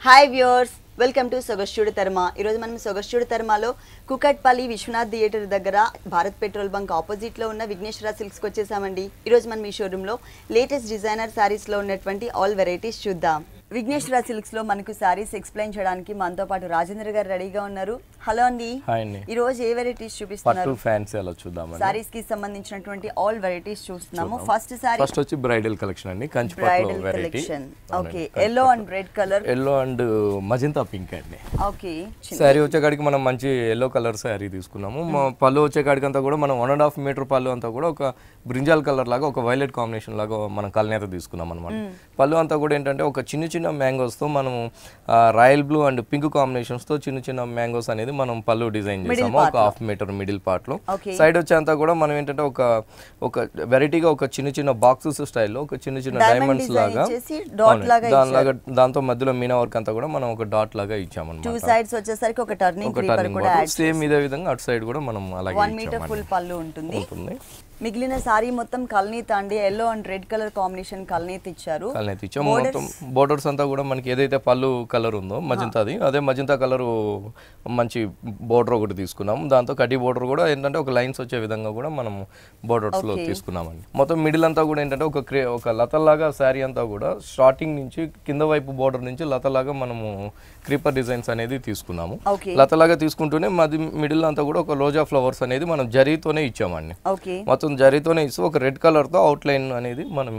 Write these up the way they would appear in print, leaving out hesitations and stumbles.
Hi viewers, welcome to సొగస్చూడు తర్మ. ఈరోజు మనం సొగస్చూడు తర్మలో కుకట్పల్లి విశ్వనాథ్ థియేటర్ దగ్గర భారత్ పెట్రోల్ బంక్ ఆపోజిట్లో ఉన్న విఘ్నేశ్వర సిల్క్స్కి వచ్చేసామండి. ఈరోజు మనం ఈ షోరూంలో లేటెస్ట్ డిజైనర్ శారీస్లో ఉన్నటువంటి ఆల్ వెరైటీస్ చూద్దాం. విఘ్నేశ్వర సిల్క్స్లో మనకు శారీస్ ఎక్స్ప్లెయిన్ చేయడానికి మనతో పాటు రాజేంద్ర గారు రెడీగా ఉన్నారు. హలో అండి. ఈ రోజు ఏ వెరైటీస్ చూపిస్తున్నారు? శారీస్ కి సంబంధించినటువంటి ఆల్ వెరైటీస్ చూస్తున్నాము. ఫస్ట్ సారీ వచ్చి బ్రైడల్ కలెక్షన్ అండి, కంచి పట్టు variety. Okay, yellow and red colour, yellow and magenta pink అండి. ఓకే, సారీ వచ్చేకాడికి మనం మంచి yellow కలర్ సారీ తీసుకున్నాము. పళ్ళు వచ్చేకాడికి అంతా కూడా మనం 1.5 మీటర్ పళ్ళు అంతా కూడా ఒక బ్రింజాల్ కలర్ లాగా ఒక వైలెట్ కాంబినేషన్ లాగా మనం కల్నేత తీసుకున్నాం అనమాట. పళ్ళు అంతా కూడా ఏంటంటే ఒక చిన్న చిన్న మ్యాంగోస్ తో మనం royal blue and pink combinations తో చిన్న చిన్న మ్యాంగోస్ అనేది మనం పళ్ళు డిజైన్ చేసాము. ఒక 1/2 మీటర్ మిడిల్ పార్ట్ లో. సైడ్ వచ్చేంతా కూడా మనం ఏంటంటే ఒక వెరైటీగా ఒక చిన్న చిన్న బాక్సెస్ స్టైల్లో ఒక చిన్న చిన్న డైమండ్స్ లాగా దాంతో మధ్యలో మీనా వర్క్ అంతా కూడా మనం ఒక డాట్ లాగా ఇచ్చాము అన్నమాట. 2 సైడ్స్ వచ్చేసరికి ఒక టర్నింగ్ క్రీపర్ కూడా యాడ్ చేసాము. సేమ్ ఇదే విధంగా అటు సైడ్ కూడా మనం అలాగే 1 మీటర్ ఫుల్ పళ్ళు ఉంటుంది. మిగిలిన సారీ మొత్తం కల్నీత్ అండి, yellow and red colour combination కల్నీత్ ఇచ్చారు. మొత్తం బోర్డర్స్ అంతా కూడా మనకి ఏదైతే పళ్ళు కలర్ ఉందో మజంతాది, అదే మజంతా కలర్ మంచి బోర్డర్ ఒకటి తీసుకున్నాం. దాంతో కడ్డీ బోర్డర్ కూడా ఏంటంటే ఒక లైన్స్ వచ్చే విధంగా కూడా మనం బోర్డర్స్ లో తీసుకున్నామండి. మొత్తం మిడిల్ అంతా కూడా ఏంటంటే ఒక లతలాగా శారీ అంతా కూడా స్టార్టింగ్ నుంచి కింద వైపు బోర్డర్ నుంచి లతలాగా మనము క్రీపర్ డిజైన్స్ అనేది తీసుకున్నాము. లతలాగా తీసుకుంటూనే మిడిల్ అంతా కూడా ఒక రోజా ఫ్లవర్స్ అనేది మనం జరీతోనే ఇచ్చామండి. మొత్తం జరీతోనే ఇస్తూ ఒక రెడ్ కలర్ తో అవుట్ లైన్ అనేది మనం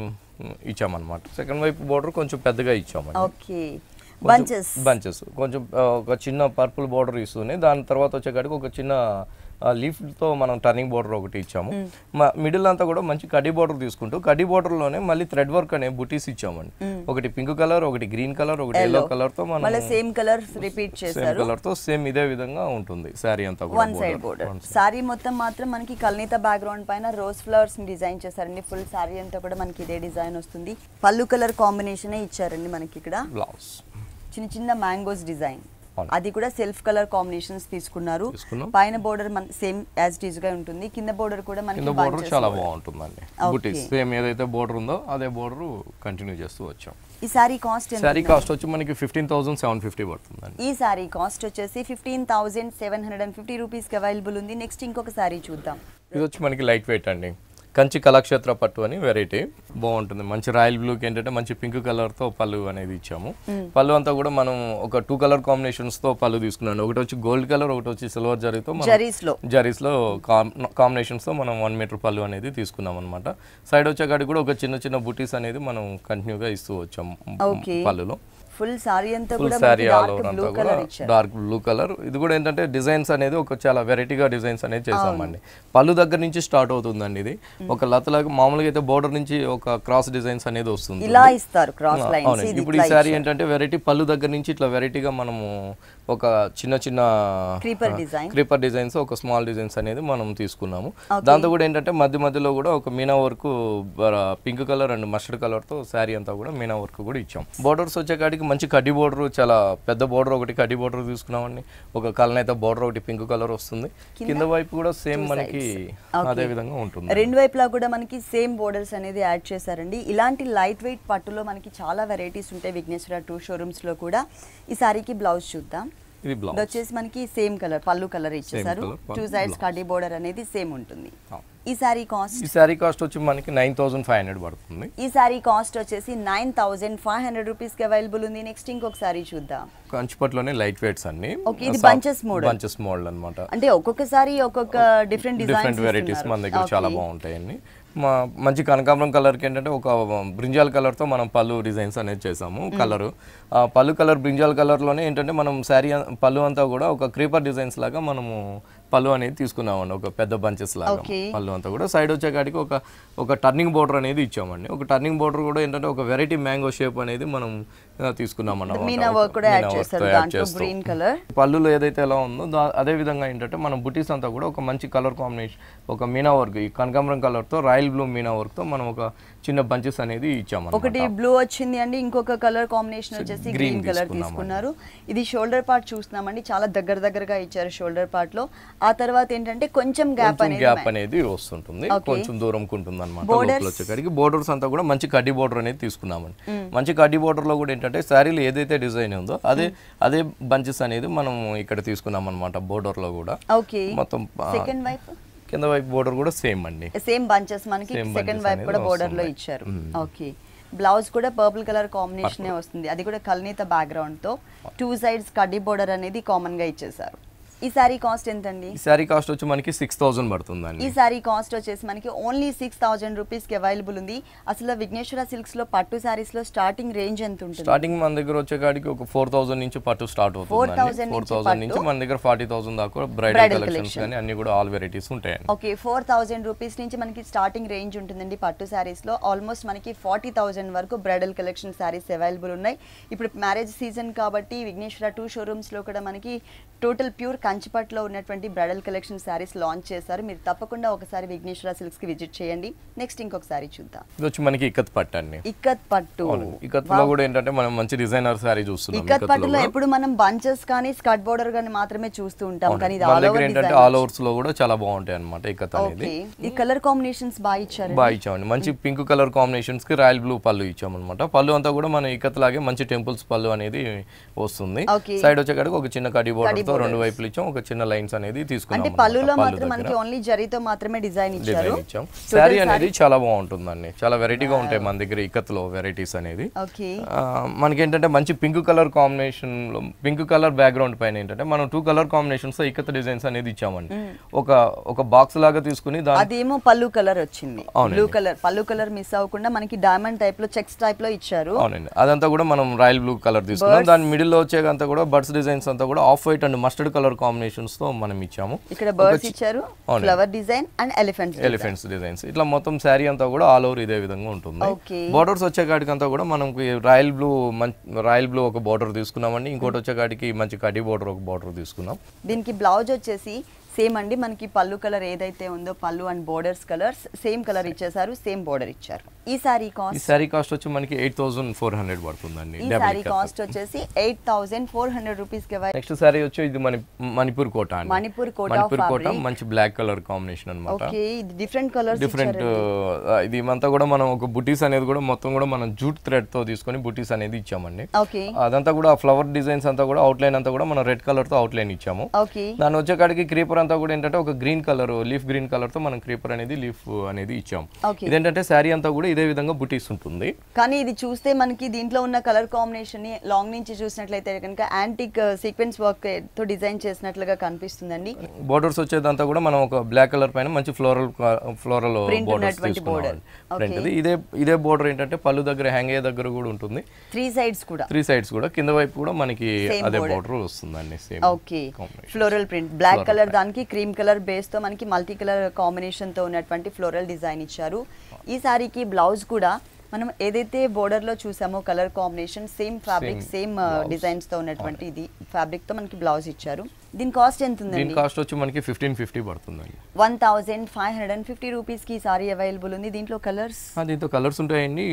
ఇచ్చామన్నమాట. సెకండ్ వైపు బోర్డర్ కొంచెం పెద్దగా ఇచ్చామండి. బంచెస్ కొంచెం ఒక చిన్న పర్పుల్ బోర్డర్ ఇస్తూనే దాని తర్వాత వచ్చేకాడికి ఒక చిన్న లీఫ్ తో మనం టర్నింగ్ బోర్డర్ ఒకటి ఇచ్చాము. మిడిల్ అంతా కూడా మంచి కడ్డీ బోర్డర్ తీసుకుంటూ కడ్డీ బోర్డర్ లోనే మళ్ళీ థ్రెడ్ వర్క్ అనే బుటీస్ ఇచ్చామండి. ఒకటి పింక్ కలర్, ఒకటి గ్రీన్ కలర్, ఒకటి yellow కలర్ తో మనం సేమ్ కలర్ రిపీట్ చేశారు. సేమ్ కలర్ తో సేమ్ ఇదే విధంగా ఉంటుంది సారీ అంతా కూడా. వన్ సైడ్ బోర్డర్ సారీ మొత్తం మాత్రం మనకి కల్నీత బ్యాక్గ్రౌండ్ పైన రోజ్ ఫ్లవర్స్ ని డిజైన్ చేశారండి. ఫుల్ సారీ అంతా కూడా మనకి ఇదే డిజైన్ వస్తుంది. పళ్ళు కలర్ కాంబినేషన్ ఇచ్చారండి మనకి. ఇక్కడ బ్లౌజ్ చిన్న చిన్న మ్యాంగోస్ డిజైన్, అది కూడా సెల్ఫ్ కలర్ కాంబినేషన్స్ తీసుకున్నారు. పైన border same as it is గా ఉంటుంది. కింద బోర్డర్ కూడా మనకి బోర్డర్ చాలా బాగుంటుందండి. బుటీస్ సేమ్ ఏదైతే బోర్డర్ ఉందో అదే బోర్డర్ కంటిన్యూ చేస్తూ వచ్చాం. ఈ సారీ కాస్ట్ సారీ కాస్ట్ వచ్చి మనకి 15,750 పడుతుందండి. ఈ సారీ కాస్ట్ వచ్చేసి 15,750 రూపీస్ కి అవైలబుల్ ఉంది. నెక్స్ట్ ఇంకొక సారీ చూద్దాం. ఇది వచ్చి మనకి లైట్ వెయిట్ అండి, కంచి కళాక్షేత్ర పట్టు అని వెరైటీ బాగుంటుంది. మంచి రాయల్ బ్లూకి ఏంటంటే మంచి పింక్ కలర్ తో పళ్ళు అనేది ఇచ్చాము. పళ్ళు అంతా కూడా మనం ఒక 2 కలర్ కాంబినేషన్స్ తో పళ్ళు తీసుకున్నాను. ఒకటి వచ్చి గోల్డ్ కలర్, ఒకటి వచ్చి సిల్వర్ జరీతో జరీస్ లో కాంబినేషన్స్ తో మనం 1 మీటర్ పళ్ళు అనేది తీసుకున్నాం అనమాట. సైడ్ వచ్చేకాడికి కూడా ఒక చిన్న చిన్న బుటీస్ అనేది మనం కంటిన్యూగా ఇస్తూ వచ్చాము పళ్ళులో. ఫుల్ సారీ అంతా కూడా డార్క్ బ్లూ కలర్. ఇది కూడా ఏంటంటే డిజైన్స్ అనేది ఒక చాలా వెరైటీగా డిజైన్స్ అనేది చేసామండి. పళ్ళు దగ్గర నుంచి స్టార్ట్ అవుతుందండి. ఇది ఒక లతలాగా మామూలుగా అయితే బోర్డర్ నుంచి ఒక క్రాస్ డిజైన్స్ అనేది వస్తుంది. ఇప్పుడు ఈ సారీ ఏంటంటే వెరైటీ పళ్ళు దగ్గర నుంచి ఇట్లా వెరైటీగా మనము ఒక చిన్న చిన్న క్రీపర్ డిజైన్స్, ఒక స్మాల్ డిజైన్స్ అనేది మనం తీసుకున్నాము. దాంతో కూడా ఏంటంటే మధ్యలో కూడా ఒక Meena work pink colour and mustard colour తో సారీ అంతా కూడా మీనా వర్క్ కూడా ఇచ్చాం. బోర్డర్స్ వచ్చేకాడికి మంచి కడ్డీ బోర్డర్, చాలా పెద్ద బోర్డర్ ఒకటి కడ్డీ బోర్డర్ తీసుకున్నామండి. ఒక కలనైతే బోర్డర్ ఒకటి పింక్ కలర్ వస్తుంది. కింద వైపు కూడా సేమ్ మనకి అదే విధంగా ఉంటుంది. రెండు వైపులా కూడా మనకి సేమ్ బోర్డర్స్ అనేది యాడ్ చేశారండి. ఇలాంటి లైట్ వెయిట్ పట్టులో మనకి చాలా వెరైటీస్ ఉంటాయి విఘ్నేశ్వర 2 షోరూమ్స్ లో కూడా. ఈ సారీకి బ్లౌజ్ చూద్దాం. ఇది వచ్చేసి మనకి సేమ్ కలర్ పళ్ళు కలర్ ఇచ్చేసారు. 2 సైడ్స్ కడ్డీ బోర్డర్ అనేది సేమ్ ఉంటుంది. ఈ సారీ కాస్ట్ వచ్చి మనకి 9,500 పడుతుంది. ఈ సారీ కాస్ట్ వచ్చేసి 9,500 రూపీస్ కి అవైలబుల్ ఉంది. నెక్స్ట్ ఇంకొక సారీ చూద్దాం. కంచిపట్టులోనే లైట్ వెయిట్స్ అన్ని. ఓకే, ఇది బంచెస్ మోడల్ అన్నమాట. అంటే ఒక్కొక్క సారీ ఒక్కొక్క డిఫరెంట్ వెరైటీస్ మన దగ్గర చాలా బాగుంటాయండి. మంచి కనకాంబరం కలర్కి ఏంటంటే ఒక బ్రింజాల్ కలర్తో మనం పళ్ళు డిజైన్స్ అనేది చేసాము. పళ్ళు కలర్ బ్రింజాల్ కలర్లోనే ఏంటంటే మనం శారీ పళ్ళు అంతా కూడా ఒక క్రీపర్ డిజైన్స్ లాగా మనము పళ్ళు అనేది తీసుకున్నామండి. ఒక పెద్ద బంచెస్ లాగా పళ్ళు అంతా కూడా. సైడ్ వచ్చేకాడికి ఒక టర్నింగ్ బోర్డర్ అనేది ఇచ్చామండి. ఒక టర్నింగ్ బోర్డర్ కూడా ఏంటంటే ఒక వెరైటీ మ్యాంగో షేప్ అనేది మనం తీసుకున్నామన్నమాట. పళ్ళులో ఏదైతే ఎలా ఉందో అదే విధంగా ఏంటంటే మనం బుటీస్ అంతా కూడా ఒక మంచి కలర్ కాంబినేషన్, ఒక మీనా వర్క్, ఈ కనకాంబరం కలర్ తో రాయల్ బ్లూ మీనా వర్క్ తో మనం ఒక చిన్న బంచెస్ అనేది ఇచ్చాము. ఒకటి బ్లూ వచ్చింది అండి, ఇంకొక కలర్ కాంబినేషన్ వచ్చేసి గ్రీన్ కలర్ తీసుకున్నారు. ఇది షోల్డర్ పార్ట్ చూస్తున్నామండి, చాలా దగ్గరగా ఇచ్చారు షోల్డర్ పార్ట్ లో. ఆ తర్వాత ఏంటంటే కొంచెం గ్యాప్ అనేది వస్తుంటుంది, కొంచెం దూరం ఉంటుంది అనమాట. లోపల వచ్చేసరికి బోర్డర్స్ అంతా కూడా మంచి కడ్డీ బోర్డర్ అనేది తీసుకున్నామండి. మంచి కడ్డీ బోర్డర్ లో కూడా ఏంటంటే శారీలో ఏదైతే డిజైన్ ఉందో అదే బంచెస్ అనేది మనం ఇక్కడ తీసుకున్నాం అనమాట. బోర్డర్ లో కూడా మొత్తం సెకండ్ వైపు కింద వైపు బోర్డర్ కూడా సేమ్ అండి, సేమ్ బంచెస్ మనకి సెకండ్ వైపు కూడా బోర్డర్ లో ఇచ్చారు. ఓకే, బ్లౌజ్ కూడా పర్పుల్ కలర్ కాంబినేషన్ వస్తుంది, అది కూడా కల్నీత బ్యాక్గ్రౌండ్ తో 2 సైడ్స్ కడ్డీ బోర్డర్ అనేది కామన్ గా ఇచ్చేసారు. ఈ సారీ కాస్ట్ ఎంతండి? ఈ సారీ కాస్ట్ వచ్చి మనకి 6000 పడుతుందండి. ఈ సారీ కాస్ట్ వచ్చేసి మనకి ఓన్లీ 6000 రూపీస్ కి అవైలబుల్ ఉంది. అసలు విఘ్నేశ్వర సిల్క్స్ లో పట్టు సారీస్ లో స్టార్టింగ్ రేంజ్ ఎంత ఉంటుంది? స్టార్టింగ్ మన దగ్గర వచ్చేకాడికి ఒక 4000 నుంచి పట్టు స్టార్ట్ అవుతుంది. 4000 నుంచి మన దగ్గర 40000 దాకా బ్రైడల్ కలెక్షన్స్ కానీ అన్ని కూడా ఆల్ వెరైటీస్ ఉంటాయండి. ఓకే, 4000 రూపీస్ నుంచి మనకి స్టార్టింగ్ రేంజ్ ఉంటుందండి పట్టు సారీస్ లో. ఆల్మోస్ట్ మనకి 40000 వరకు బ్రైడల్ కలెక్షన్ సారీస్ అవైలబుల్ ఉన్నాయి. ఇప్పుడు మ్యారేజ్ సీజన్ కాబట్టి విఘ్నేశ్వర 2 షోరూమ్స్ లో కూడా మనకి టోటల్ ప్యూర్ కంచిపట్టులో ఉన్నటువంటి బ్రైడల్ కలెక్షన్ సారీస్ లాంచ్ చేశారు. మీరు తప్పకుండా ఒకసారి విఘ్నేశ్వర సిల్క్స్ కి విజిట్ చేయండి. నెక్స్ట్ ఇంకొక సారీ చూద్దాం. ఇది వచ్చి మనకి ఇక్కత్ పట్టు అండి. ఇక్కత్ పట్టు, ఇక్కత్లో కూడా ఏంటంటే మనం మంచి డిజైనర్ సారీ చూస్తున్నాం. ఇక్కత్ పట్టులో ఎప్పుడు మనం బంచెస్ కానీ స్కర్ట్ బోర్డర్ కానీ మాత్రమే చూస్తూ ఉంటాం, కానీ ఇది ఆల్ ఓవర్ ఏంటంటే ఆల్ ఓవర్స్ లో కూడా చాలా బాగుంటాయి అన్నమాట ఇక్కత్ అనేది. ఈ కలర్ కాంబినేషన్స్ బాగా ఇచ్చారు. బాగా ఇచ్చామండి, మంచి పింక్ కలర్ కాంబినేషన్స్ కి రాయల్ బ్లూ పళ్ళు ఇచ్చామన్నమాట. పళ్ళు అంతా కూడా మన ఇక్కత్ లాగే మంచి టెంపుల్స్ పళ్ళు అనేది వస్తుంది. సైడ్ వచ్చేకాడికి ఒక చిన్న కడ్డీ బోర్డర్ తో 2 వైపులు ఇచ్చాం, ఒక చిన్న లైన్స్ అనేది తీసుకున్నాం. అంటే పళ్ళులో మాత్రం మనకి ఓన్లీ జరీతో మాత్రమే డిజైన్ ఇచ్చారు. సారీ అనేది చాలా బాగుంటుందండి, చాలా వెరైటీగా ఉంటాయి మన దగ్గర ఇక్కత్ లో వెరైటీస్ అనేది. మనకి ఏంటంటే మంచి పింక్ కలర్ కాంబినేషన్ లో, పింక్ కలర్ బ్యాక్గ్రౌండ్ పైన ఏంటంటే మనం 2 కలర్ కాంబినేషన్స్ తో ఇక్కత్ డిజైన్స్ అనేది ఇచ్చామండి. ఒక బాక్స్ లాగా తీసుకుని అదేమో పళ్ళు కలర్ వచ్చింది, బ్లూ కలర్. పళ్ళు కలర్ మిస్ అవ్వకుండా మనకి డైమండ్ టైప్ లో చెక్స్ టైప్ లో ఇచ్చారు. అవునండి, అదంతా కూడా మనం రాయల్ బ్లూ కలర్ తీసుకున్నాం. దాని మిడిల్ లో వచ్చేంతా కూడా బర్డ్స్ డిజైన్స్ అంతా కూడా off white and mustard colour combinations తో మనం ఇచ్చాము. ఇక్కడ బర్డ్స్ ఇచ్చారు, flower design and elephants designs. ఇట్లా మొత్తం శారీ అంతా కూడా ఆల్ ఓవర్ ఇదే విధంగా ఉంటుంది. బోర్డర్స్ వచ్చేకాడికి అంతా కూడా మనకి రాయల్ బ్లూ ఒక బోర్డర్ తీసుకున్నామండి. ఇంకోటి వచ్చేకాడికి మంచి కడ్డీ బోర్డర్ ఒక బోర్డర్ తీసుకున్నాం. దీనికి బ్లౌజ్ వచ్చేసి సేమ్ అండి, మనకి పళ్ళు కలర్ ఏదైతే ఉందో పళ్ళు and borders colours same colour ఇచ్చేసారు, సేమ్ బోర్డర్ ఇచ్చారు. ఈ సారీ కాస్ట్ వచ్చి మనకి 8400 పడుతుందండి. ఈ సారీ కాస్ట్ వచ్చేసి 8400 రూపీస్ కి. నెక్స్ట్ సారీ వచ్చి ఇది మణిపూర్ కోట అండి. మణిపూర్ కోట మంచి బ్లాక్ కలర్ కాంబినేషన్ అన్నమాట. ఓకే, ఇది డిఫరెంట్ కలర్స్ ఇది అంతా కూడా మనం ఒక బుటీస్ అనేది కూడా మొత్తం కూడా మనం జూట్ థ్రెడ్ తో తీసుకొని బుటీస్ అనేది ఇచ్చామండి. ఓకే, అదంతా కూడా ఫ్లవర్ డిజైన్స్ అంతా కూడా అవుట్ లైన్ అంతా కూడా మనం రెడ్ కలర్ తో అవుట్ లైన్ ఇచ్చాము. ఓకే, దాని వచ్చేకాడికి క్రీపర్ అంతా కూడా ఏంటంటే ఒక green colour leaf green colour తో మనం క్రీపర్ అనేది లీఫ్ అనేది ఇచ్చాము. ఇదేంటంటే శారీ అంతా కూడా ఇదే విధంగా బుటీస్ ఉంటుంది. కానీ ఇది చూస్తే మనకి దీంట్లో ఉన్న కలర్ కాంబినేషన్ ని లాంగ్ నుంచి చూసినట్లయితే కనుక యాంటిక్ సీక్వెన్స్ వర్క్ తో డిజైన్ చేసినట్లుగా కనిపిస్తుందండి. బోర్డర్స్ వచ్చేదంతా కూడా మనం ఒక బ్లాక్ కలర్ పైన మంచి ఫ్లోరల్ బోర్డర్స్ తీసుకున్నాం. ఇదే బోర్డర్ ఏంటంటే పళ్ళు దగ్గర హ్యాంగ్ అయ్యే దగ్గర కూడా ఉంటుంది. 3 సైడ్స్ కూడా కింద వైపు కూడా మనకి అదే బోర్డర్ వస్తుందండి. Same okay, floral print black colour దానికి క్రీమ్ కలర్ బేస్ తో మనకి మల్టీ కలర్ కాంబినేషన్ తో ఉన్నటువంటి ఫ్లోరల్ డిజైన్ ఇచ్చారు. ఈ సారీకి బ్లౌజ్ కూడా మనం ఏదైతే బోర్డర్ లో చూసామో colour combination same fabric same designs తో ఉన్నటువంటి ఇది ఫ్యాబ్రిక్ తో మనకి బ్లౌజ్ ఇచ్చారు. దీని కాస్ట్ ఎంత ఉందండి? దీని కాస్ట్ వచ్చి మనకి 1550 పడుతుందండి. 1550 రూపీస్ కి సారీ అవైలబుల్ ఉంది. దీంట్లో కలర్స్ ఉంటాయండి.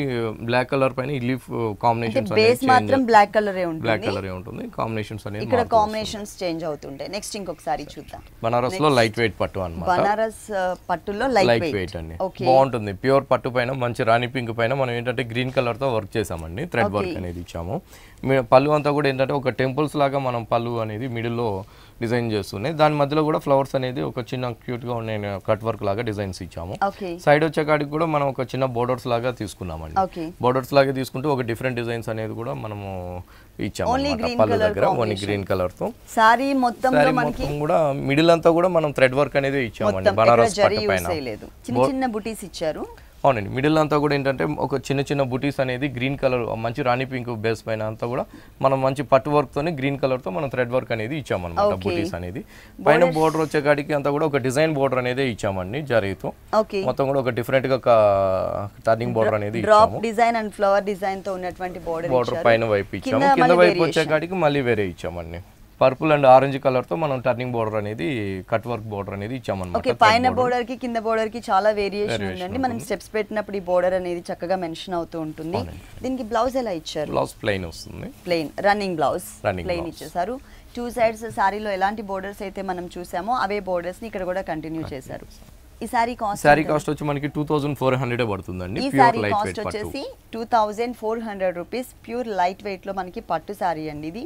బ్లాక్ కలర్ పైన లీఫ్ కాంబినేషన్స్ బేస్ మాత్రం బ్లాక్ కలరే ఉంటుంది. కాంబినేషన్స్ అనేది ఇక్కడ కాంబినేషన్స్ చేంజ్ అవుతుంటాయి. నెక్స్ట్ ఇంకొక సారీ చూద్దాం. బనారస్ లో లైట్ వెయిట్ పట్టు అన్నమాట. బనారస్ పట్టులో లైట్ వెయిట్ అండి, బాగుంటుంది. ప్యూర్ పట్టు పైన మంచి రాణి పింక్ పైన మనం ఏంటంటే గ్రీన్ కలర్ తో వర్క్ చేసామండి. థ్రెడ్ వర్క్ అనేది ఇచ్చాము. పళ్ళు అంతా కూడా ఏంటంటే ఒక టెంపుల్స్ లాగా మనం పళ్ళు అనేది మిడిల్ లో డిజైన్ చేస్తున్నాయి. దాని మధ్యలో కూడా ఫ్లవర్స్ అనేది ఒక చిన్న క్యూట్ గా ఉన్న కట్ వర్క్ లాగా డిజైన్స్ ఇచ్చాము. సైడ్ వచ్చేకాడికి కూడా మనం ఒక చిన్న బోర్డర్స్ లాగా తీసుకున్నామండి. బోర్డర్స్ లాగా తీసుకుంటూ ఒక డిఫరెంట్ డిజైన్స్ అనేది కూడా మనము ఇచ్చాము. పళ్ళు దగ్గర ఓన్లీ గ్రీన్ కలర్ తో సారీ మొత్తం కూడా మిడిల్ అంతా కూడా మనం థ్రెడ్ వర్క్ అనేది ఇచ్చామండి. బనారస్ పట్టు పైన చిన్న బుటీస్ ఇచ్చారు. అవునండి, మిడిల్ అంతా కూడా ఏంటంటే ఒక చిన్న బుటీస్ అనేది గ్రీన్ కలర్ మంచి రాణి పింక్ బేస్ పైన అంతా కూడా మనం మంచి పట్టు వర్క్ తోని గ్రీన్ కలర్ తో మనం థ్రెడ్ వర్క్ అనేది ఇచ్చామన్నమాట. బుటీస్ అనేది పైన బోర్డర్ వచ్చేకాడికి అంతా కూడా ఒక డిజైన్ బోర్డర్ అనేది ఇచ్చామండి జరీతో. మొత్తం కూడా ఒక డిఫరెంట్ గా టర్నింగ్ బోర్డర్ అనేది drop design and flower design తో ఉన్నటువంటి బోర్డర్ పైన వైపు ఇచ్చాము. కింద వైపు వచ్చేకాడికి మళ్ళీ వేరే ఇచ్చామండి. పర్పుల్ అండ్ ఆరెంజ్ కలర్ తో మనం టర్నింగ్ బోర్డర్ అనేది కట్ వర్క్ బోర్డర్ అనేది ఇచ్చామన్నమాట. ఓకే, పైన బోర్డర్ కి కింద బోర్డర్ కి చాలా వేరియేషన్ ఉందండి. మనం స్టెప్స్ పెట్టినప్పుడు ఈ బోర్డర్ అనేది చక్కగా మెన్షన్ అవుతూ ఉంటుంది. దీనికి బ్లౌజ్ ఎలా ఇచ్చారు? బ్లౌజ్ ప్లెయిన్ వస్తుంది, ప్లెయిన్ రన్నింగ్ బ్లౌజ్ ప్లెయిన్ ఇచ్చేసారు. 2 సైడ్స్ సారీలో ఎలాంటి బోర్డర్స్ అయితే మనం చూసామో అవే బోర్డర్స్ ని ఇక్కడ కూడా కంటిన్యూ చేశారు. ఈ సారీ కాస్ట్ వచ్చి మనకి 2400 పడుతుందండి. ఈ సారీ కాస్ట్ వచ్చేసి 2400 రూపీస్. ప్యూర్ లైట్ వెయిట్ లో మనకి పట్టు సారీ అండి. ఇది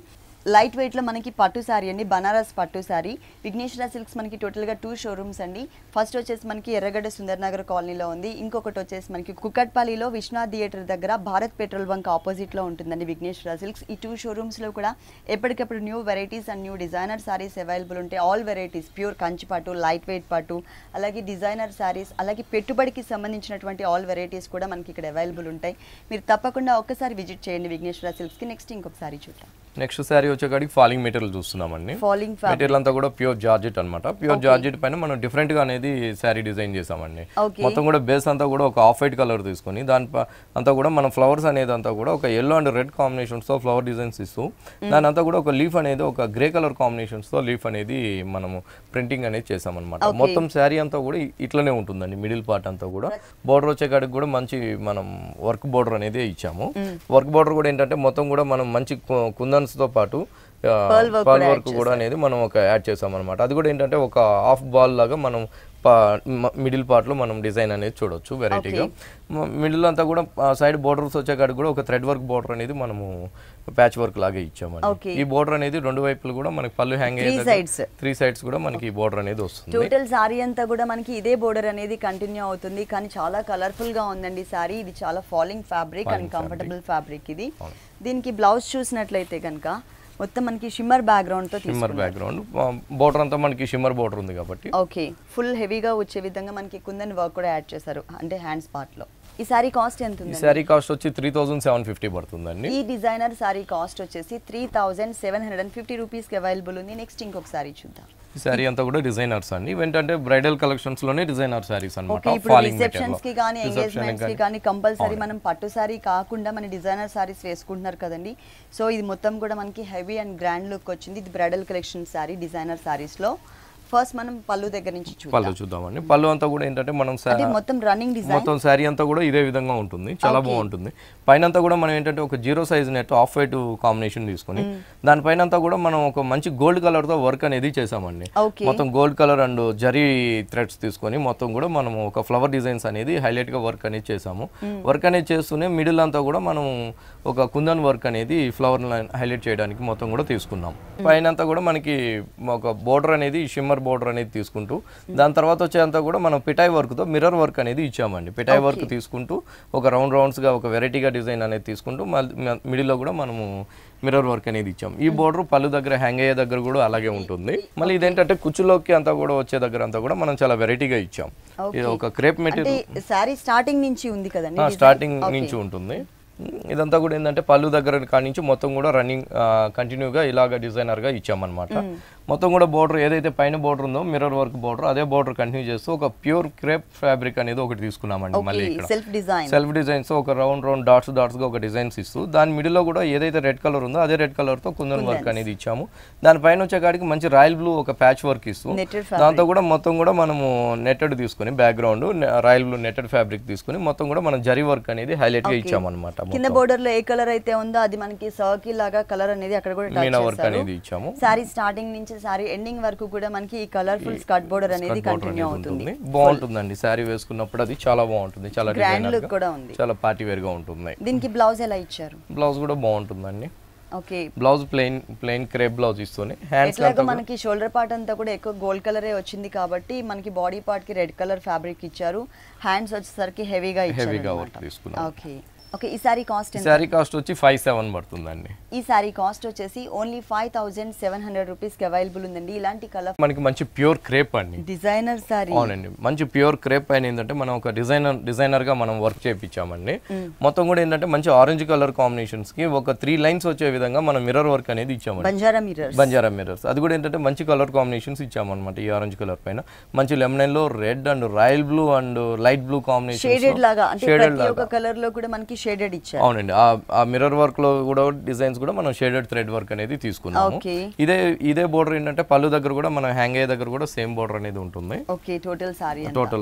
లైట్ వెయిట్ లో మనకి పట్టు సారీ అండి, బనారస్ పట్టు సారీ. విఘ్నేశ్వర సిల్క్స్ మనకి టోటల్ గా 2 షోరూమ్స్ అండి. ఫస్ట్ వచ్చేసి మనకి ఎర్రగడ్డ సుందర్ నగర్ కాలనీలో ఉంది. ఇంకొకటి వచ్చేసి మనకి కుకట్పల్లిలో విశ్వనాథ్ థియేటర్ దగ్గర భారత్ పెట్రోల్ బంక్ ఆపోజిట్ లో ఉంటుందండి విఘ్నేశ్వర సిల్క్స్. ఈ 2 షోరూమ్స్ లో కూడా ఎప్పటికప్పుడు new varieties and new designer saris available ఉంటాయి. ఆల్ వెరైటీస్ ప్యూర్ కంచి పట్టు, లైట్ వెయిట్ పట్టు, అలాగే డిజైనర్ సారీస్, అలాగే పెట్టుబడికి సంబంధించినటువంటి ఆల్ వెరైటీస్ కూడా మనకి ఇక్కడ అవైలబుల్ ఉంటాయి. మీరు తప్పకుండా ఒక్కసారి విజిట్ చేయండి విఘ్నేశ్వర సిల్క్స్ కి. నెక్స్ట్ ఇంకొక సారీ చూద్దాం. నెక్స్ట్ శారీ వచ్చేకాడికి ఫాలింగ్ మెటీరియల్ చూస్తున్నామండి. ఫాలింగ్ మెటీరియల్ అంతా కూడా ప్యూర్ జార్జెట్ అన్నమాట. ప్యూర్ జార్జెట్ పైన మనం డిఫరెంట్ గా అనేది శారీ డిజైన్ చేసామండి. మొత్తం కూడా బేస్ అంతా కూడా ఒక ఆఫ్ వైట్ కలర్ తీసుకొని దాని అంతా కూడా మనం ఫ్లవర్స్ అనేది అంతా కూడా ఒక ఎల్లో అండ్ రెడ్ కాంబినేషన్స్ తో ఫ్లవర్ డిజైన్స్ ఇస్తూ దాని అంతా కూడా ఒక లీఫ్ అనేది ఒక గ్రే కలర్ కాంబినేషన్స్ తో లీఫ్ అనేది మనము ప్రింటింగ్ అనేది చేసామన్నమాట. మొత్తం శారీ అంతా కూడా ఇట్లనే ఉంటుందండి. మిడిల్ పార్ట్ అంతా కూడా బోర్డర్ వచ్చేకాడికి కూడా మంచి మనం వర్క్ బోర్డర్ అనేది ఇచ్చాము. వర్క్ బోర్డర్ కూడా ఏంటంటే మొత్తం కూడా మనం మంచి కుందన్స్ తో పాటు పర్ల్ వర్క్ కూడా అనేది మనం ఒక యాడ్ చేసాం అనమాట. అది కూడా ఏంటంటే ఒక హాఫ్ బాల్ లాగా మనం మిడిల్ పార్ట్ లో మనం డిజైన్ అనేది చూడొచ్చు వెరైటీగా. మిడిల్ అంతా కూడా సైడ్ బోర్డర్స్ వచ్చేకాడికి కూడా ఒక థ్రెడ్ వర్క్ బోర్డర్ అనేది మనము ప్యాచ్ వర్క్ లాగా ఇచ్చామండి. ఈ బోర్డర్ అనేది 2 వైపులు కూడా మనకి పళ్ళు హ్యాంగ్ అయ్యే 3 సైడ్స్ కూడా మనకి ఈ బోర్డర్ అనేది వస్తుంది. టోటల్ సారీ అంతా కూడా మనకి ఇదే బోర్డర్ అనేది కంటిన్యూ అవుతుంది. కానీ చాలా కలర్ఫుల్ గా ఉందండి సారీ. ఇది చాలా falling fabric and comfortable fabric ఇది. దీనికి బ్లౌజ్ చూసినట్లయితే కనుక మొత్తం మనకి షిమ్మర్ బ్యాక్గ్రౌండ్ తో షిమ్మర్ బ్యాక్గ్రౌండ్ బోర్డర్ అంతా మనకి షిమ్మర్ బోర్డర్ ఉంది కాబట్టి ఓకే ఫుల్ హెవీగా వచ్చే విధంగా మనకి కుందన్ వర్క్ కూడా యాడ్ చేశారు అంటే హ్యాండ్స్ పార్ట్ లో. ఈ సారీ కాస్ట్ ఎంత ఉంది? ఈ సారీ కాస్ట్ వచ్చి 3750 పడుతుందండి. ఈ డిజైనర్ సారీ కాస్ట్ వచ్చేసి 3750 రూపీస్ కి అవైలబుల్ ఉంది. నెక్స్ట్ ఇంకొక సారీ చూద్దాం. ఈ సారీ అంతా కూడా డిజైనర్స్ అండి. ఏంటంటే బ్రైడల్ కలెక్షన్స్ లోనే డిజైనర్ సారీస్ అన్నమాట. రిసెప్షన్స్ కి కానీ ఎంగేజ్మెంట్స్ కి కానీ కంపల్సరీ మనం పట్టు సారీ కాకుండా మన డిజైనర్ సారీస్ వేసుకుంటున్నారు కదండి. సో ఇది మొత్తం కూడా మనకి హెవీ అండ్ గ్రాండ్ లుక్ వచ్చింది. ఇది bridal collection sorry designer saris లో. ఫస్ట్ మనం పళ్ళు దగ్గర నుంచి చూద్దామండి. పళ్ళు అంతా కూడా ఏంటంటే మనం మొత్తం రన్నింగ్ డిజైన్ మొత్తం శారీ అంతా కూడా ఇదే విధంగా ఉంటుంది. చాలా బాగుంటుంది. పైన అంతా కూడా మనం ఏంటంటే ఒక 0 size net off white combination తీసుకొని దానిపైన అంతా కూడా మనం ఒక మంచి గోల్డ్ కలర్ తో వర్క్ అనేది చేసామండి. మొత్తం gold colour and zari threads తీసుకొని మొత్తం కూడా మనం ఒక ఫ్లవర్ డిజైన్స్ అనేది హైలైట్ గా వర్క్ అనేది చేసాము. వర్క్ అనేది చేస్తూనే మిడిల్ అంతా కూడా మనం ఒక కుందన్ వర్క్ అనేది ఫ్లవర్ హైలైట్ చేయడానికి మొత్తం కూడా తీసుకున్నాం. పైన అంతా కూడా మనకి ఒక బోర్డర్ అనేది షిమ్మర్ బోర్డర్ అనేది తీసుకుంటూ దాని తర్వాత వచ్చేంతా కూడా మనం పిటాయ్ వర్క్ తో మిర్రర్ వర్క్ అనేది ఇచ్చామండి. పిటాయ్ వర్క్ తీసుకుంటూ ఒక రౌండ్స్ గా ఒక వెరైటీగా డిజైన్ అనేది తీసుకుంటూ మిడిల్ లో కూడా మనము మిర్రర్ వర్క్ అనేది ఇచ్చాం. ఈ బోర్డర్ పళ్ళు దగ్గర హ్యాంగ్ అయ్యే దగ్గర కూడా అలాగే ఉంటుంది. మళ్ళీ ఇదేంటంటే కుచ్చులోకి అంతా కూడా వచ్చే దగ్గర అంతా కూడా మనం చాలా వెరైటీగా ఇచ్చాం. ఇది ఒక క్రేప్ మెటీరియల్ సారీ స్టార్టింగ్ నుంచి ఉంది కదండి. స్టార్టింగ్ నుంచి ఉంటుంది. ఇదంతా కూడా ఏంటంటే పళ్ళు దగ్గర కాడి నుంచి మొత్తం కూడా రన్నింగ్ కంటిన్యూగా ఇలాగ డిజైనర్ గా ఇచ్చామన్నమాట. మొత్తం కూడా బోర్డర్ ఏదైతే పైన బోర్డర్ ఉందో మిర్రర్ వర్క్ బోర్డర్ అదే బోర్డర్ కంటిన్యూ చేస్తూ ఒక ప్యూర్ క్రేప్ ఫ్యాబ్రిక్ అనేది ఒకటి తీసుకున్నామండి. మళ్ళీ ఇక్కడ సెల్ఫ్ డిజైన్స్ ఒక రౌండ్ డాట్స్ గా ఒక డిజైన్స్ ఇస్తూ దాని మిడిల్ లో కూడా ఏదైతే రెడ్ కలర్ ఉందో అదే రెడ్ కలర్ తో కుందన్ వర్క్ అనేది ఇచ్చాము. దానిపైన వచ్చే కాడికి మంచి రాయల్ బ్లూ ఒక ప్యాచ్ వర్క్ ఇస్తూ దాంతో కూడా మొత్తం కూడా మనము నెట్టెడ్ తీసుకుని background royal blue netted fabric తీసుకుని మొత్తం కూడా మనం జరీ వర్క్ అనేది హైలైట్ గా ఇచ్చామన్నమాట. కింద బోర్డర్ లో ఏ కలర్ అయితే ఉందో అది మనకి సర్కిల్ లాగా కలర్ అనేది అక్కడ కూడా మీనా వర్క్ అనేది ఇచ్చాము. సారీ స్టార్టింగ్ నుంచి సారీ ఎండింగ్ వరకు కూడా మనకి ఈ కలర్ఫుల్ స్కర్ట్ బోర్డర్ అనేది కంటిన్యూ అవుతుంది. బాగుంటుందండి సారీ వేసుకున్నప్పుడు అది చాలా బాగుంటుంది. చాలా గ్రాండ్ లుక్ కూడా ఉంది. చాలా పార్టీ వేర్ గా ఉంటుంది. దీనికి బ్లౌజ్ ఎలా ఇచ్చారు? బ్లౌజ్ కూడా బాగుంటుందండి. Okay blouse plain crepe blouse ఇస్తూనే హ్యాండ్స్ లాగా మనకి షోల్డర్ పార్ట్ అంతా కూడా ఎక్కువ గోల్డ్ కలరే వచ్చింది కాబట్టి మనకి బాడీ పార్ట్ కి రెడ్ కలర్ ఫ్యాబ్రిక్ ఇచ్చారు. హ్యాండ్స్ వచ్చేసరికి హెవీగా తీసుకున్నాం. ఓకే ఓకే ఈ సారీ కాస్ట్ ఎంత? సారీ కాస్ట్ వచ్చి 57 పడుతుందండి. ఈ సారీ కాస్ట్ వచ్చేసి ఓన్లీ 5700 రూపీస్ కి అవైలబుల్ ఉందండి. ఇలాంటి కలర్ మనకి మంచి ప్యూర్ క్రేప్ అండి. Designer sorry. అవునండి మంచి ప్యూర్ క్రేప్ పైన ఏంటంటే మనం ఒక డిజైనర్ గా మనం వర్క్ చేయించామండి. మొత్తం కూడా ఏంటంటే మంచి ఆరెంజ్ కలర్ కాంబినేషన్స్ కి ఒక 3 లైన్స్ వచ్చే విధంగా మనం మిర్రర్ వర్క్ అనేది ఇచ్చామండి. బంజారా మిర్రర్స్ అది కూడా ఏంటంటే మంచి కలర్ కాంబినేషన్స్ ఇచ్చామన్నమాట. ఈ ఆరెంజ్ కలర్ పైన మంచి లెమన్ లో red and royal blue and light blue combination shaded లాగా అంటే ప్రతి ఒక్క కలర్ లో కూడా మనకి షేడెడ్ ఇచ్చారు. అవునండి, ఆ మిర్రర్ వర్క్ లో కూడా డిజైన్స్ కూడా మనం షేడెడ్ థ్రెడ్ వర్క్ అనేది తీసుకున్నాము. ఇదే బోర్డర్ ఏంటంటే పళ్ళు దగ్గర కూడా మనం హ్యాంగ్ అయ్యే దగ్గర కూడా సేమ్ బోర్డర్ అనేది ఉంటుంది. ఓకే, టోటల్ సారీ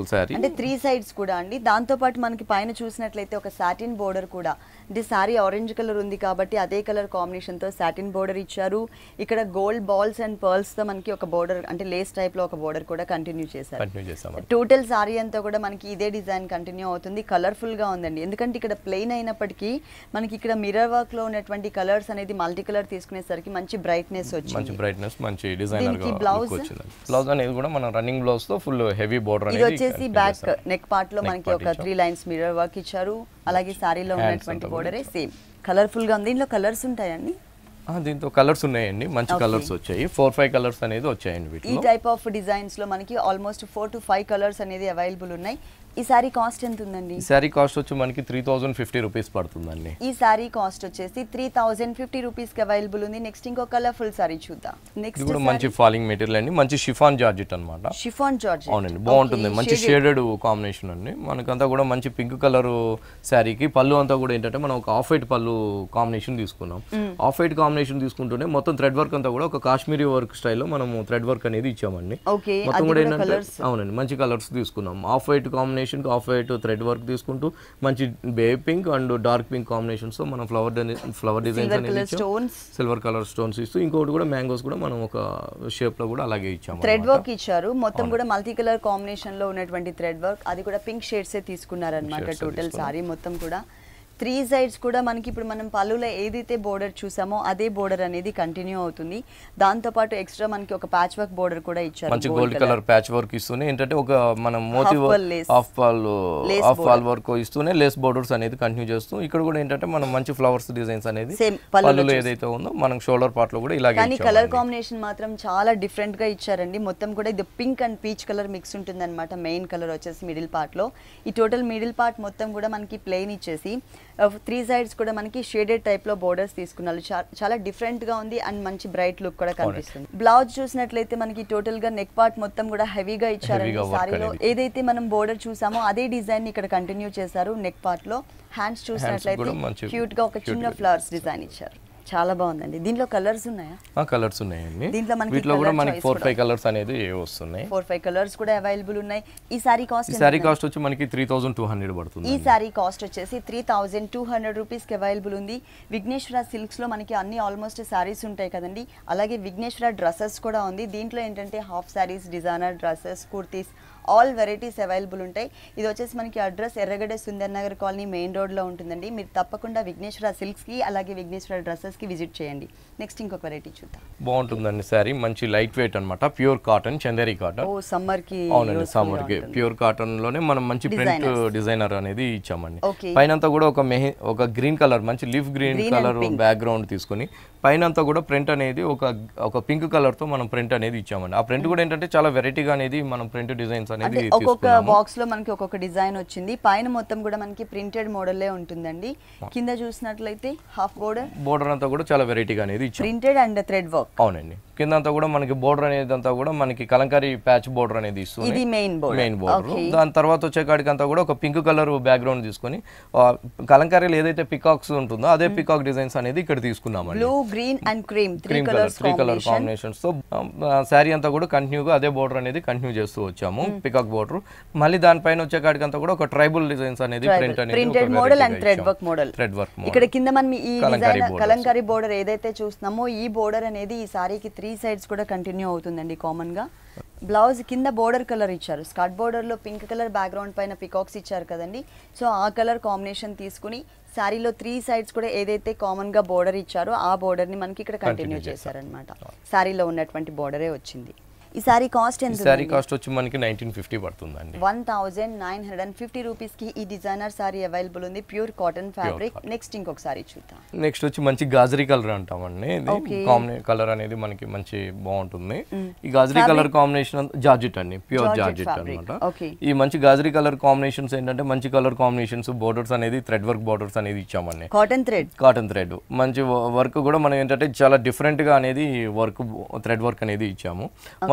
అంటే 3 సైడ్స్ కూడా అండి. దాంతో పాటు మనకి పైన చూసినట్లయితే ఒక సాటిన్ బోర్డర్ కూడా, అంటే సారీ ఆరెంజ్ కలర్ ఉంది కాబట్టి అదే కలర్ కాంబినేషన్ తో సాటిన్ బోర్డర్ ఇచ్చారు. ఇక్కడ గోల్డ్ బాల్స్ అండ్ పర్ల్స్ తో మనకి ఒక బోర్డర్, అంటే లేస్ టైప్ లో ఒక బోర్డర్ కూడా కంటిన్యూ చేశారు. టోటల్ సారీ అంతా కూడా మనకి ఇదే డిజైన్ కంటిన్యూ అవుతుంది. కలర్ఫుల్ గా ఉందండి, ఎందుకంటే ఇక్కడ ప్లెయిన్ అయినప్పటికీ మనకి ఇక్కడ మిర్రర్ వర్క్ లో ఉన్నటువంటి కలర్స్ అనేది మల్టీ కలర్ తీసుకునేసరికి మంచి బ్రైట్నెస్ వచ్చింది. మంచి బ్రైట్నెస్, మంచి డిజైనర్ గా బ్లౌజ్ అనేది కూడా మన రన్నింగ్ బ్లౌజ్ తో ఫుల్ హెవీ బోర్డర్ అనేది. ఇది వచ్చేసి బ్యాక్ నెక్ పార్ట్ లో మనకి ఒక 3 లైన్స్ మిర్రర్ వర్క్ ఇచ్చారు. అలాగే సారీలో ఉన్నటువంటి బోర్డరే సేమ్ కలర్ఫుల్ గా ఉంది. దీంట్లో కలర్స్ ఉంటాయండి? దీంతో కలర్స్ ఉన్నాయండి, మంచి కలర్స్ వచ్చాయి. 4-5 కలర్స్ అనేది వచ్చాయండి. ఈ టైప్ ఆఫ్ డిజైన్స్ లో మనకి ఆల్మోస్ట్ 4 to 5 కలర్స్ అనేది అవైలబుల్ ఉన్నాయి. ఈ సారీ కాస్ట్ ఎంత ఉందండి? ఈ సారీ కాస్ట్ వచ్చి మనకి 3050 రూపీస్ పడుతుందండి. ఈ సారీ కాస్ట్ వచ్చేసి 3050 రూపీస్ కి అవైలబుల్ ఉంది. నెక్స్ట్ ఇంకో కలర్ఫుల్ సారీ చూద్దాం. నెక్స్ట్ కూడా మంచి ఫాలింగ్ మెటీరియల్ అండి, మంచి షిఫాన్ జార్జెట్ అన్నమాట. షిఫాన్ జార్జెట్, అవునండి, బాగుంటుంది. మంచి షేడెడ్ కాంబినేషన్ అండి. మనకంతా కూడా మంచి పింక్ కలర్ శారీకి పళ్ళు అంతా కూడా ఏంటంటే మనం ఒక ఆఫ్ వైట్ పళ్ళు కాంబినేషన్ తీసుకున్నాం. ఆఫ్ వైట్ కాంబినేషన్ తీసుకుంటూనే మొత్తం థ్రెడ్ వర్క్ అంతా కూడా ఒక కాశ్మీరీ వర్క్ స్టైల్లో మనం థ్రెడ్ వర్క్ అనేది ఇచ్చామండి. మొత్తం కూడా ఏంటంటే అవునండి మంచి కలర్స్ తీసుకున్నాం. Off white combination off white thread work తీసుకుంటూ మంచి baby pink and dark pink combinations తో మనం ఫ్లవర్ డిజైన్స్ అనేది సిల్వర్ కలర్ స్టోన్స్ ఇస్తూ, ఇంకోటి కూడా మ్యాంగోస్ కూడా మనం ఒక షేప్ లో కూడా అలాగే ఇచ్చాము. థ్రెడ్ వర్క్ ఇచ్చారు. మొత్తం కూడా మల్టీ కలర్ కాంబినేషన్ లో ఉన్నటువంటి థ్రెడ్ వర్క్, అది కూడా పింక్ షేడ్స్ తీసుకున్నారనమాట. టోటల్ సారీ మొత్తం కూడా 3 సైడ్స్ కూడా మనకి ఇప్పుడు మనం పళ్ళులో ఏదైతే బోర్డర్ చూసామో అదే బోర్డర్ అనేది కంటిన్యూ అవుతుంది. దాంతో పాటు ఎక్స్ట్రా మనకి ఒక ప్యాచ్ వర్క్ బోర్డర్ కూడా ఇచ్చారు. మంచి గోల్డ్ కలర్ ప్యాచ్ వర్క్ ఇస్తూనే ఏంటంటే ఒక మనం మోతీ హాఫ్ పాల్ వర్క్ ఇస్తూనే లేస్ బోర్డర్స్ అనేది కంటిన్యూ చేస్తూ, ఇక్కడ కూడా ఏంటంటే మనం మంచి ఫ్లవర్స్ డిజైన్స్ అనేది పళ్ళులో ఏదైతే ఉందో మనం షోల్డర్ పార్ట్ లో కూడా ఇలాగే. కానీ కలర్ కాంబినేషన్ మాత్రం చాలా డిఫరెంట్ గా ఇచ్చారండి. మొత్తం కూడా ఇది pink and peach colour mix ఉంటుంది అనమాట. మెయిన్ కలర్ వచ్చేసి మిడిల్ పార్ట్ లో, ఈ టోటల్ మిడిల్ పార్ట్ మొత్తం కూడా మనకి ప్లెయిన్ ఇచ్చేసి 3 సైడ్స్ కూడా మనకి షేడెడ్ టైప్ లో బోర్డర్స్ తీసుకున్నారు. చాలా డిఫరెంట్ గా ఉంది అండ్ మంచి బ్రైట్ లుక్ కూడా కనిపిస్తుంది. బ్లౌజ్ చూసినట్లయితే మనకి టోటల్ గా నెక్ పార్ట్ మొత్తం కూడా హెవీగా ఇచ్చారండి. సారీలో ఏదైతే మనం బోర్డర్ చూసామో అదే డిజైన్ ఇక్కడ కంటిన్యూ చేశారు. నెక్ పార్ట్ లో హ్యాండ్స్ చూసినట్లయితే క్యూట్ గా ఒక చిన్న ఫ్లవర్స్ డిజైన్ ఇచ్చారు. చాలా బాగుందండి. దీంట్లో కలర్స్ ఉన్నాయా? కలర్స్ ఉన్నాయండి. దీంట్లో వీటిలో కూడా మనకి 4-5 కలర్స్ అనేది వస్తున్నాయి. 4-5 కలర్స్ కూడా అవైలబుల్ ఉన్నాయి. ఈ సారీ కాస్ట్ వచ్చి మనకి 3200 పడుతుంది. ఈ సారీ కాస్ట్ వచ్చేసి 3200 రూపీస్ కి అవైలబుల్ ఉంది. విఘ్నేశ్వర సిల్క్స్ లో మనకి అన్ని ఆల్మోస్ట్ సారీస్ ఉంటాయి కదండి, అలాగే విఘ్నేశ్వర డ్రెస్సెస్ కూడా ఉంది. దీంట్లో ఏంటంటే half saris, designer dresses, kurtis, all varieties available ఉంటాయి. ఇది వచ్చేసి మనకి address Erragadda Sundar Nagar colony main road లో ఉంటుందండి. మీరు తప్పకుండా విఘ్నేశ్వర సిల్క్స్ కి అలాగే విఘ్నేశ్వర డ్రెస్సెస్ కి విజిట్ చేయండి. నెక్స్ట్ ఇంకొక వెరైటీ చూద్దాం. బాగుంటుందండి సారీ, మంచి లైట్ వెయిట్ అన్నమాట. Pure cotton, Chanderi cotton. ఓ సమ్మర్ కి. అవునండి, సమ్మర్ కి ప్యూర్ కాటన్ లోనే మనం మంచి ప్రింట్ డిజైనర్ అనేది ఇచ్చామండి. పైన కూడా ఒక గ్రీన్ కలర్, మంచి leaf green colour back ground తీసుకొని పైన అంతా కూడా ప్రింట్ అనేది ఒక పింక్ కలర్ తో మనం ప్రింట్ అనేది ఇచ్చామండి. ఆ ప్రింట్ కూడా ఏంటంటే చాలా వెరైటీగా అనేది మనం ప్రింట్ డిజైన్స్ అనేది ఒక్కొక్క బాక్స్ లో మనకి ఒక్కొక్క డిజైన్ వచ్చింది. పైన మొత్తం కూడా మనకి ప్రింటెడ్ మోడలే ఉంటుందండి. కింద చూసినట్లయితే హాఫ్ బోర్డర్ అంతా కూడా చాలా వెరైటీగా అనేది ఇచ్చాం. Printed and thread work. అవునండి, కింద అంతా కూడా మనకి బోర్డర్ అనేది అంతా కూడా మనకి కలంకారీ ప్యాచ్ బోర్డర్ అనేది ఇస్తుంది. ఇది మెయిన్ బోర్డర్. దాని తర్వాత వచ్చేకాడికి అంతా కూడా ఒక పింక్ కలర్ బ్యాక్ గ్రౌండ్ తీసుకొని కలంకారీలో ఏదైతే పికాక్స్ ఉంటుందో అదే పికాక్ డిజైన్స్ అనేది ఇక్కడ తీసుకున్నామండి. Blue, green and cream, 3 colour combinations తో శారీ అంతా కూడా కంటిన్యూగా అదే బోర్డర్ అనేది కంటిన్యూ చేస్తూ వచ్చాము. Peacock border. మళ్ళీ దానిపైన వచ్చేకాడికి అంతా కూడా ఒక ట్రైబల్ డిజైన్స్ అనేది printed model and thread work model. ఇక్కడ కింద మనం ఈ డిజైన్ కలంకారీ బోర్డర్ ఏదైతే చూస్తున్నామో ఈ బోర్డర్ అనేది ఈ సారీకి 3 సైడ్స్ కూడా కంటిన్యూ అవుతుందండి కామన్ గా. బ్లౌజ్ కింద బోర్డర్ కలర్ ఇచ్చారు. స్కర్ట్ బోర్డర్ లో పింక్ కలర్ బ్యాక్ గ్రౌండ్ పైన పికాక్స్ ఇచ్చారు కదండి. సో ఆ కలర్ కాంబినేషన్ తీసుకుని సారీలో 3 సైడ్స్ కూడా ఏదైతే కామన్ గా బోర్డర్ ఇచ్చారో ఆ బోర్డర్ ని మనకి ఇక్కడ కంటిన్యూ చేశారనమాట. సారీలో ఉన్నటువంటి బోర్డరే వచ్చింది. ఈ సారీ కాస్ట్ ఎంత? సారీ కాస్ట్ వచ్చి మనకి 1950 పడుతుందండి. 1950 రూపీస్ కి ఈ డిజైనర్ సారీ అవైలబుల్ ఉంది. Pure cotton fabric. నెక్స్ట్ ఇంకొక సారీ చూద్దాం. నెక్స్ట్ వచ్చి మంచి గాజరీ కలర్ అంటామండి. కలర్ అనేది మనకి మంచి బాగుంటుంది. ఈ గాజరీ కలర్ కాంబినేషన్ జార్జెట్ అండి, ప్యూర్ జార్జెట్ అన్నమాట. ఈ మంచి గాజరీ కలర్ కాంబినేషన్స్ ఏంటంటే మంచి కలర్ కాంబినేషన్స్, బోర్డర్స్ అనేది థ్రెడ్ వర్క్ బోర్డర్స్ అనేది ఇచ్చామండి. కాటన్ థ్రెడ్ మంచి వర్క్ కూడా మనం ఏంటంటే చాలా డిఫరెంట్ గా అనేది వర్క్ థ్రెడ్ వర్క్ అనేది ఇచ్చాము.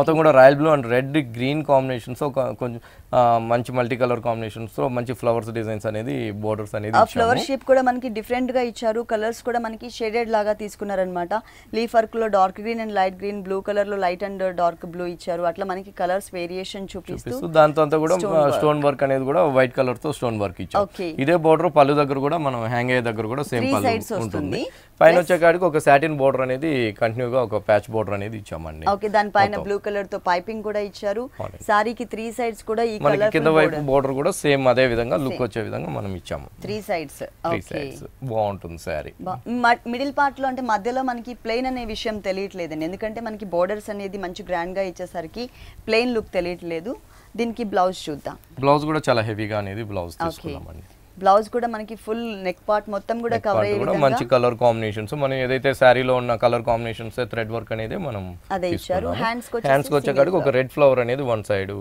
మొత్తం కూడా royal blue and red green combinations కొంచెం మంచి మల్టీ కలర్ కాంబినేషన్స్ తో మంచి ఫ్లవర్స్ డిజైన్స్ అనేది బోర్డర్స్ అనేది ఆ ఫ్లవర్ షేప్ కూడా మనకి డిఫరెంట్ గా ఇచ్చారు. కలర్స్ కూడా మనకి షేడెడ్ లాగా తీసుకున్నారనమాట. లీఫ్ వర్క్ లో dark green and light green, blue colour లో లైట్ అండ్ డార్క్ బ్లూ ఇచ్చారు. అట్లా మనకి కలర్స్ వేరియేషన్ చూపిస్తూ దాంతో అంతా కూడా స్టోన్ వర్క్ అనేది కూడా వైట్ కలర్ తో స్టోన్ వర్క్ ఇచ్చారు. ఇదే బోర్డర్ పళ్ళు దగ్గర కూడా మనం హ్యాంగ్ అయ్యే దగ్గర కూడా సేమ్ పళ్ళు ఉంటుంది. పైన వచ్చేకాడికి ఒక సాటిన్ బోర్డర్ అనేది కంటిన్యూగా ఒక ప్యాచ్ బోర్డర్ అనేది ఇచ్చామండి. ఓకే, దాని పైన బ్లూ కలర్ తో పైపింగ్ కూడా ఇచ్చారు. సారీకి 3 సైడ్స్ కూడా ఈ మనకి కింద వైపు బోర్డర్ కూడా సేమ్ అదే విధంగా లుక్ వచ్చే విధంగా మనం ఇచ్చాము. 3 సైడ్స్. ఓకే, బాగుంటుంది సారీ. మిడిల్ పార్ట్ లో అంటే మధ్యలో మనకి ప్లెయిన్ అనే విషయం తెలియట్లేదండి, ఎందుకంటే మనకి బోర్డర్స్ అనేది మంచి గ్రాండ్ గా ఇచ్చేసరికి ప్లెయిన్ లుక్ తెలియట్లేదు. దీనికి బ్లౌజ్ చూద్దాం. బ్లౌజ్ కూడా చాలా హెవీగా అనేది బ్లౌజ్ తీసుకున్నామండి. బ్లౌజ్ కూడా మనకి ఫుల్ నెక్ పార్ట్ మొత్తం కూడా కవర్ అయ్యే విధంగా మంచి కలర్ కాంబినేషన్స్, మనం ఏదైతే సారీలో ఉన్న కలర్ కాంబినేషన్స్ థ్రెడ్ వర్క్ అనేది మనం అదే ఇచ్చారు. హ్యాండ్స్ వచ్చేకాడికి ఒక రెడ్ ఫ్లవర్ అనేది వన్ సైడ్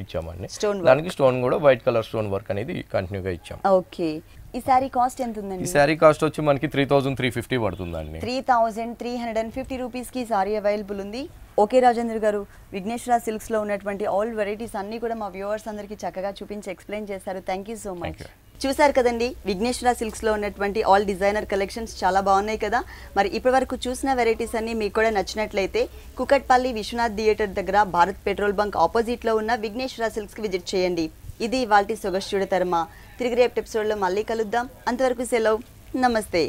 ఇచ్చామండి. దానికి స్టోన్ కూడా వైట్ కలర్ స్టోన్ వర్క్ అనేది కంటిన్యూగా ఇచ్చాం. ఓకే, ఈ సారీ కాస్ట్ ఎంత ఉందండి? ఈ సారీ కాస్ట్ వచ్చి మనకి 3350 పడుతుందండి. 3350 రూపీస్ కి సారీ అవైలబుల్ ఉంది. ఓకే రాజేంద్ర గారు, విఘ్నేశ్వర సిల్క్స్ లో ఉన్నటువంటి ఆల్ వెరైటీస్ అన్ని కూడా మా వ్యూవర్స్ అందరికి చక్కగా చూపించి ఎక్స్ప్లెయిన్ చేశారు. Thank you so much. చూసారు కదండి, విఘ్నేశ్వర సిల్క్స్ లో ఉన్నటువంటి ఆల్ డిజైనర్ కలెక్షన్స్ చాలా బాగున్నాయి కదా. మరి ఇప్పటి వరకు చూసిన వెరైటీస్ అన్ని మీకు కూడా నచ్చినట్లయితే కుకట్పల్లి విశ్వనాథ్ థియేటర్ దగ్గర భారత్ పెట్రోల్ బంక్ ఆపోజిట్ లో ఉన్న విఘ్నేశ్వర సిల్క్స్ కి విజిట్ చేయండి. ఇది ఇవాల్టి సొగస్యుడి తర్మ. తిరిగి రేపు ఎపిసోడ్ లో మళ్ళీ కలుద్దాం. అంతవరకు సెలవు, నమస్తే.